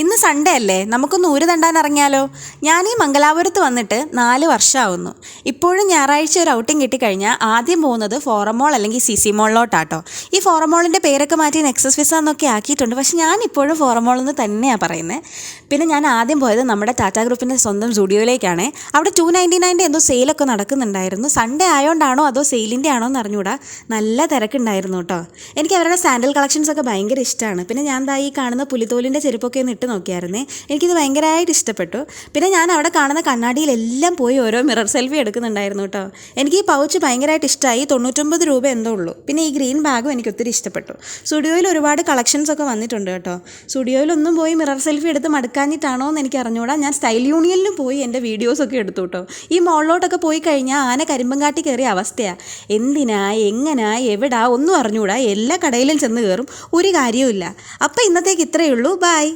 ഇന്ന് സൺഡേ അല്ലേ, നമുക്കൊന്ന് ഊര് തണ്ടാൻ ഇറങ്ങിയാലോ? ഞാൻ ഈ മംഗലാപുരത്ത് വന്നിട്ട് 4 വർഷമാവുന്നു. ഇപ്പോഴും ഞായറാഴ്ച ഒരു ഔട്ടിങ് കിട്ടിക്കഴിഞ്ഞാൽ ആദ്യം പോകുന്നത് ഫോറം മോൾ അല്ലെങ്കിൽ CC മോളിലോട്ടാട്ടോ. ഈ ഫോറം മോളിൻ്റെ പേരൊക്കെ മാറ്റി നെക്സസ് വിസ എന്നൊക്കെ ആക്കിയിട്ടുണ്ട്, പക്ഷെ ഞാൻ ഇപ്പോഴും ഫോറം മോൾ എന്ന് തന്നെയാണ് പറയുന്നത്. പിന്നെ ഞാൻ ആദ്യം പോയത് നമ്മുടെ ടാറ്റാ ഗ്രൂപ്പിൻ്റെ സ്വന്തം സ്റ്റുഡിയോയിലേക്കാണ്. അവിടെ 299 എന്തോ സെയിലൊക്കെ നടക്കുന്നുണ്ടായിരുന്നു. സൺഡേ ആയതുകൊണ്ടാണോ അതോ സെയിലിൻ്റെ ആണോ എന്ന് അറിഞ്ഞുകൂടാ, നല്ല തിരക്കുണ്ടായിരുന്നു കേട്ടോ. എനിക്ക് അവരുടെ സാൻഡൽ കളക്ഷൻസ് ഒക്കെ ഭയങ്കര ഇഷ്ടമാണ്. പിന്നെ ഞാൻ ഈ കാണുന്ന പുലിത്തോലിൻ്റെ ചെരുപ്പൊക്കെ ഒന്ന് ഇട്ട് നോക്കിയായിരുന്നേ, എനിക്കിത് ഭയങ്കരമായിട്ട് ഇഷ്ടപ്പെട്ടു. പിന്നെ ഞാൻ അവിടെ കാണുന്ന കണ്ണാടിയിലെല്ലാം പോയി ഓരോ മിറർ സെൽഫി എടുക്കുന്നുണ്ടായിരുന്നു കേട്ടോ. എനിക്ക് ഈ പൗച്ച് ഭയങ്കരമായിട്ട് ഇഷ്ടമായി. 99 രൂപ എന്തോ ഉള്ളൂ. പിന്നെ ഈ ഗ്രീൻ ബാഗും എനിക്ക് ഒത്തിരി ഇഷ്ടപ്പെട്ടു. സ്റ്റുഡിയോയിൽ ഒരുപാട് കളക്ഷൻസ് ഒക്കെ വന്നിട്ടുണ്ട് കേട്ടോ. സ്റ്റുഡിയോയിലൊന്നും പോയി മിറർ സെൽഫി എടുത്ത് മടുക്കാഞ്ഞിട്ടാണോ എന്ന് എനിക്ക് അറിഞ്ഞുകൂടാ. ഞാൻ സ്റ്റൈൽ യൂണിയനിലും പോയി എൻ്റെ വീഡിയോസൊക്കെ എടുത്തു കേട്ടോ. ഈ മോളിലോട്ടൊക്കെ പോയി കഴിഞ്ഞാൽ ആന കരിമ്പങ്കാട്ടി കയറിയ അവസ്ഥയാണ്. എന്തിനാ, എങ്ങനാ, എവിടാ ഒന്നും അറിഞ്ഞുകൂടാ. എല്ലാ കടയിലും ചെന്ന് കയറും, ഒരു കാര്യവുമില്ല. അപ്പോൾ ഇന്നത്തേക്ക് ഇത്രയേ ഉള്ളൂ. ബൈ.